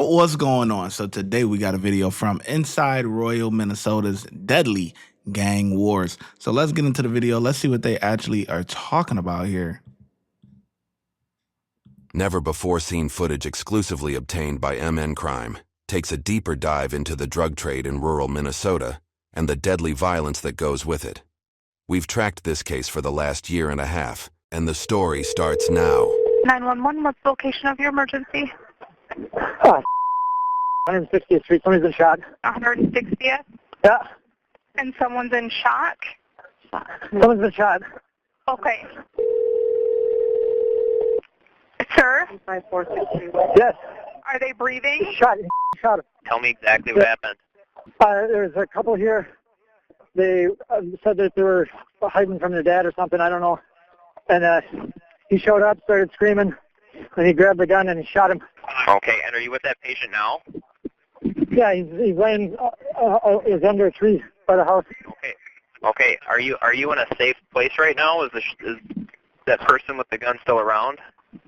What's going on? So today we got a video from inside Royal, Minnesota's deadly gang wars. So let's get into the video. Let's see what they actually are talking about here. Never before seen footage exclusively obtained by MN Crime takes a deeper dive into the drug trade in rural Minnesota and the deadly violence that goes with it. We've tracked this case for the last year and a half, and the story starts now. 911, what's the location of your emergency? 160th Street, somebody's been shot. 160th? Yeah, And someone's in shock? someone's been shot. Okay. Sir, Yes, are they breathing? shot him. Tell me exactly what happened. There's a couple here. They said that they were hiding from their dad or something, I don't know. And he showed up, started screaming, and he grabbed the gun and he shot him. Okay, and are you with that patient now? Yeah, he's laying, he's under a tree by the house. Okay. Are you in a safe place right now? Is that person with the gun still around?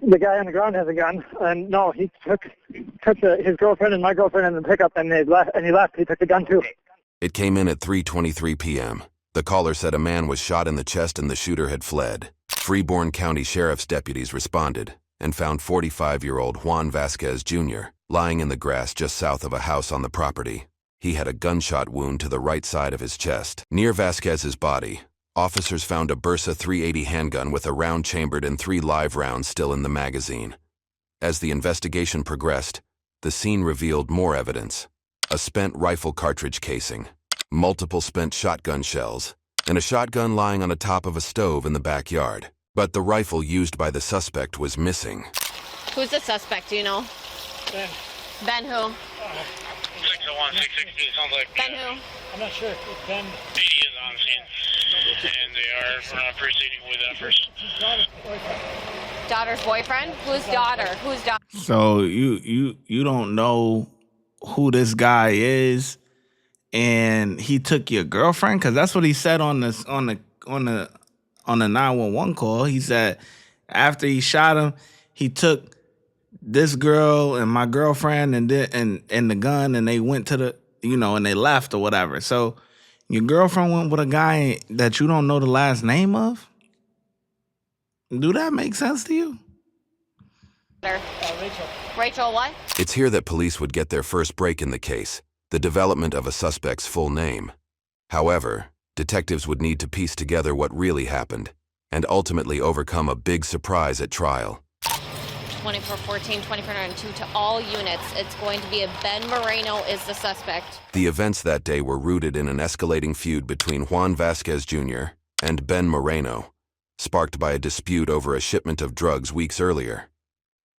The guy on the ground has a gun, and no, he took his girlfriend and my girlfriend in the pickup, and he left. He took the gun too. It came in at 3:23 p.m. The caller said a man was shot in the chest and the shooter had fled. Freeborn County Sheriff's deputies responded and found 45-year-old Juan Vasquez Jr. lying in the grass just south of a house on the property. He had a gunshot wound to the right side of his chest. Near Vasquez's body, officers found a Bursa .380 handgun with a round chambered and 3 live rounds still in the magazine. As the investigation progressed, the scene revealed more evidence: a spent rifle cartridge casing, multiple spent shotgun shells, and a shotgun lying on the top of a stove in the backyard. But the rifle used by the suspect was missing. Who's the suspect, do you know? Ben. Ben who? 601, 660, it sounds like Ben who? I'm not sure if Ben. PD is on scene, and they are proceeding with efforts. Daughter's boyfriend? Whose daughter? Whose daughter? So you don't know who this guy is, and he took your girlfriend, because that's what he said on the 911 call. He said after he shot him, he took this girl and my girlfriend and the gun, and they went to the and they left or whatever. So your girlfriend went with a guy that you don't know the last name of? Do that make sense to you? Rachel. Rachel what? It's here that police would get their first break in the case, the development of a suspect's full name. However, detectives would need to piece together what really happened and ultimately overcome a big surprise at trial. 2414, 2402 to all units. It's going to be a Ben Moreno is the suspect. The events that day were rooted in an escalating feud between Juan Vasquez Jr. and Ben Moreno, sparked by a dispute over a shipment of drugs weeks earlier.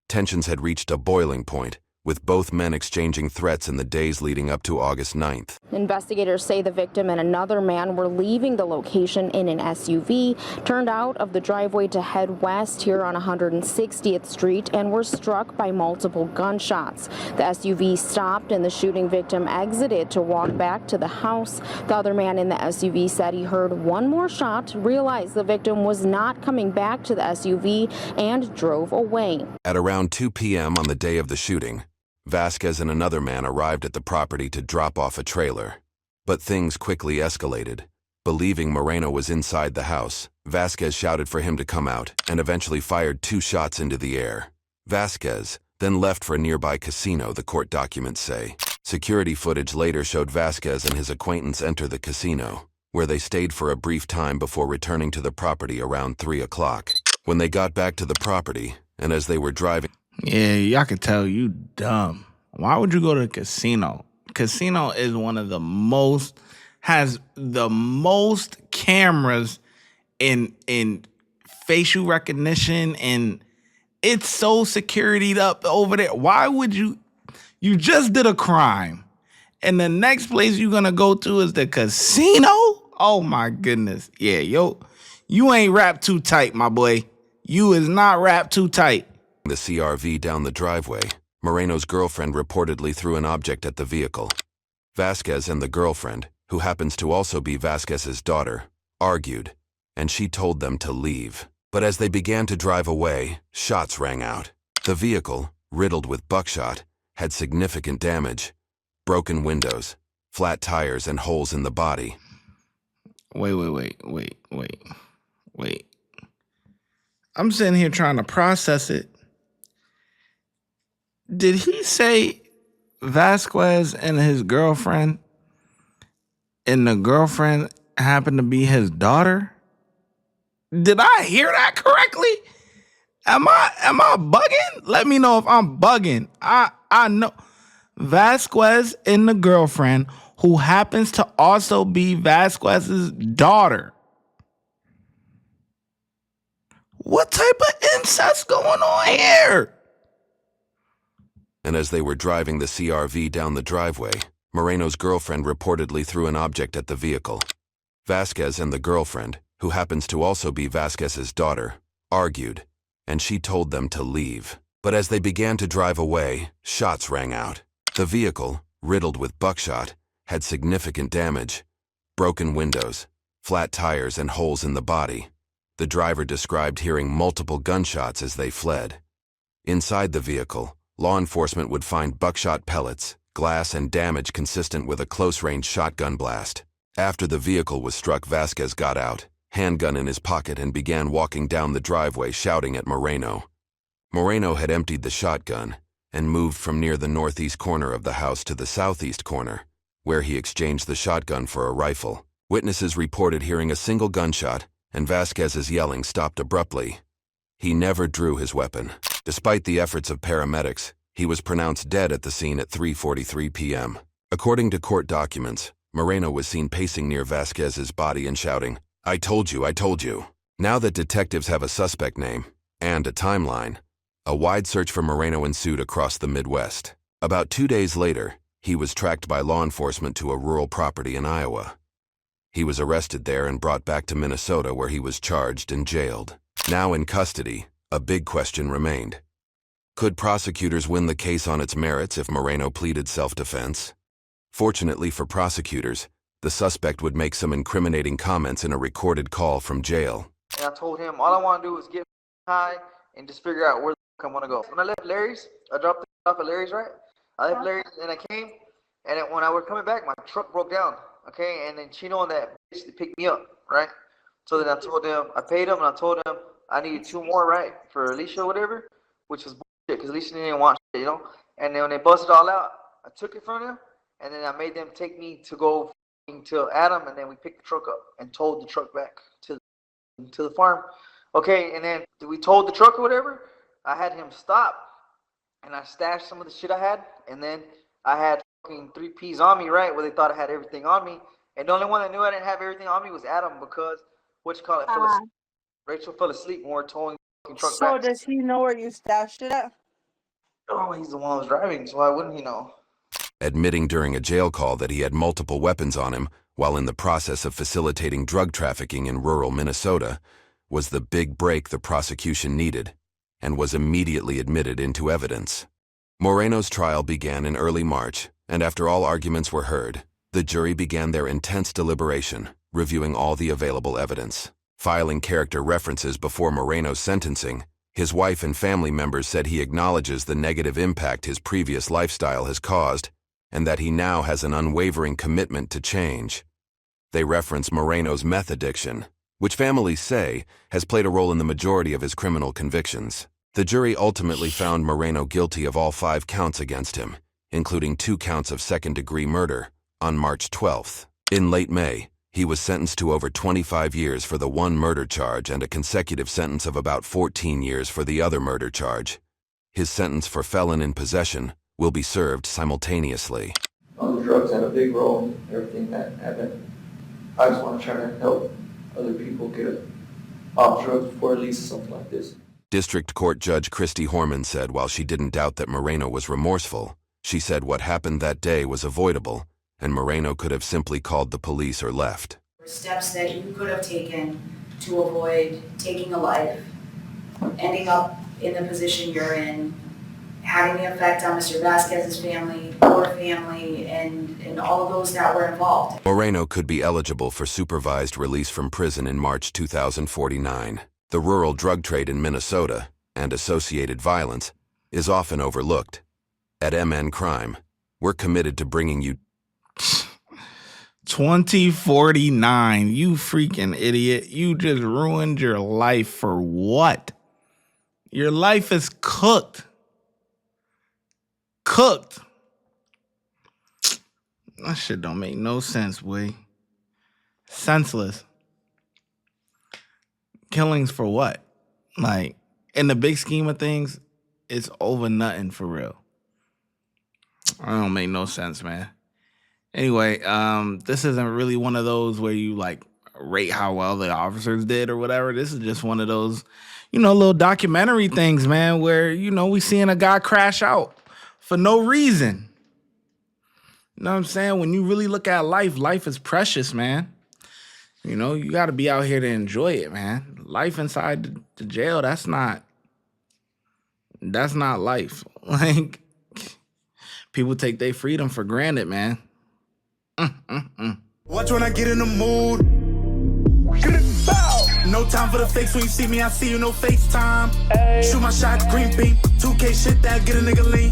Tensions had reached a boiling point, with both men exchanging threats in the days leading up to August 9th. Investigators say the victim and another man were leaving the location in an SUV, turned out of the driveway to head west here on 160th Street, and were struck by multiple gunshots. The SUV stopped and the shooting victim exited to walk back to the house. The other man in the SUV said he heard one more shot, realized the victim was not coming back to the SUV, and drove away. At around 2 p.m. on the day of the shooting, Vasquez and another man arrived at the property to drop off a trailer. But things quickly escalated. Believing Moreno was inside the house, Vasquez shouted for him to come out and eventually fired 2 shots into the air. Vasquez then left for a nearby casino, the court documents say. Security footage later showed Vasquez and his acquaintance enter the casino, where they stayed for a brief time before returning to the property around 3 o'clock. When they got back to the property, and as they were driving... Yeah, y'all could tell you dumb. Why would you go to the casino? Casino is one of the most, has the most cameras in facial recognition, and it's so securityed up over there. Why would you just did a crime, and the next place you're gonna go to is the casino? Oh my goodness. Yeah, you ain't wrapped too tight, my boy. You is not wrapped too tight. The CRV down the driveway, Moreno's girlfriend reportedly threw an object at the vehicle. Vasquez and the girlfriend, who happens to also be Vasquez's daughter, argued, and she told them to leave. But as they began to drive away, shots rang out. The vehicle, riddled with buckshot, had significant damage, broken windows, flat tires, and holes in the body. Wait. I'm sitting here trying to process it. Did he say Vasquez and his girlfriend, and the girlfriend happened to be his daughter? Did I hear that correctly? Am I bugging? Let me know if I'm bugging. I know Vasquez and the girlfriend, who happens to also be Vasquez's daughter. What type of incest going on here? And as they were driving the CRV down the driveway, Moreno's girlfriend reportedly threw an object at the vehicle. Vasquez and the girlfriend, who happens to also be Vasquez's daughter, argued, and she told them to leave. But as they began to drive away, shots rang out. The vehicle, riddled with buckshot, had significant damage, broken windows, flat tires, and holes in the body. The driver described hearing multiple gunshots as they fled. Inside the vehicle, law enforcement would find buckshot pellets, glass, and damage consistent with a close-range shotgun blast. After the vehicle was struck, Vasquez got out, handgun in his pocket, and began walking down the driveway shouting at Moreno. Moreno had emptied the shotgun and moved from near the northeast corner of the house to the southeast corner, where he exchanged the shotgun for a rifle. Witnesses reported hearing a single gunshot, and Vasquez's yelling stopped abruptly. He never drew his weapon. Despite the efforts of paramedics, he was pronounced dead at the scene at 3:43 p.m. According to court documents, Moreno was seen pacing near Vasquez's body and shouting, "I told you, I told you." Now that detectives have a suspect name and a timeline, a wide search for Moreno ensued across the Midwest. About 2 days later, he was tracked by law enforcement to a rural property in Iowa. He was arrested there and brought back to Minnesota, where he was charged and jailed. Now in custody, a big question remained. Could prosecutors win the case on its merits if Moreno pleaded self-defense? Fortunately for prosecutors, the suspect would make some incriminating comments in a recorded call from jail. And I told him all I want to do is get high and just figure out where the fuck I want to go. When I left Larry's, I dropped it off at Larry's, right? I left Larry's and I came, and when I was coming back, my truck broke down, okay? And then Chino and that bitch, they picked me up, right? So then I told them, I paid them, and I told them I needed 2 more, right, for Alicia or whatever, which was bullshit, because Alicia didn't want shit, you know? And then when they busted it all out, I took it from them, and then I made them take me to go to Adam, and then we picked the truck up and towed the truck back to the farm. Okay, and then we towed the truck or whatever. I had him stop, and I stashed some of the shit I had, and then I had fucking 3 Ps on me, right, where they thought I had everything on me. And the only one that knew I didn't have everything on me was Adam, because, fell asleep. Rachel fell asleep when we were towing the fucking truck back. So does he know where you stashed it at? Oh, he's the one who was driving, so why wouldn't he know? Admitting during a jail call that he had multiple weapons on him while in the process of facilitating drug trafficking in rural Minnesota was the big break the prosecution needed, and was immediately admitted into evidence. Moreno's trial began in early March, and after all arguments were heard, the jury began their intense deliberation, reviewing all the available evidence. Filing character references before Moreno's sentencing, his wife and family members said he acknowledges the negative impact his previous lifestyle has caused, and that he now has an unwavering commitment to change. They reference Moreno's meth addiction, which families say has played a role in the majority of his criminal convictions. The jury ultimately found Moreno guilty of all 5 counts against him, including 2 counts of second-degree murder, on March 12th. In late May, he was sentenced to over 25 years for the 1 murder charge and a consecutive sentence of about 14 years for the other murder charge. His sentence for felon in possession will be served simultaneously. All the drugs had a big role in everything that happened. I just want to try to help other people get off drugs before it leads to something like this. District Court Judge Christy Horman said while she didn't doubt that Moreno was remorseful, she said what happened that day was avoidable, and Moreno could have simply called the police or left. Steps that you could have taken to avoid taking a life, ending up in the position you're in, having the effect on Mr. Vasquez's family, your family, and all of those that were involved. Moreno could be eligible for supervised release from prison in March 2049. The rural drug trade in Minnesota and associated violence is often overlooked. At MN Crime, we're committed to bringing you 2049. You freaking idiot. You just ruined your life for what? Your life is cooked. Cooked. That shit don't make no sense, boy. Senseless. Killings for what? Like, in the big scheme of things, it's over nothing for real. I don't make no sense, man. Anyway, this isn't really one of those where you like rate how well the officers did or whatever. This is just one of those, little documentary things, man, where, we seeing a guy crash out for no reason. You know what I'm saying? When you really look at life, life is precious, man. You got to be out here to enjoy it, man. Life inside the jail, that's not life. Like, people take their freedom for granted, man. Watch when I get in the mood. No time for the fakes. When you see me, I see you, no FaceTime. Shoot my shot, green beam. 2K shit that get a nigga lean.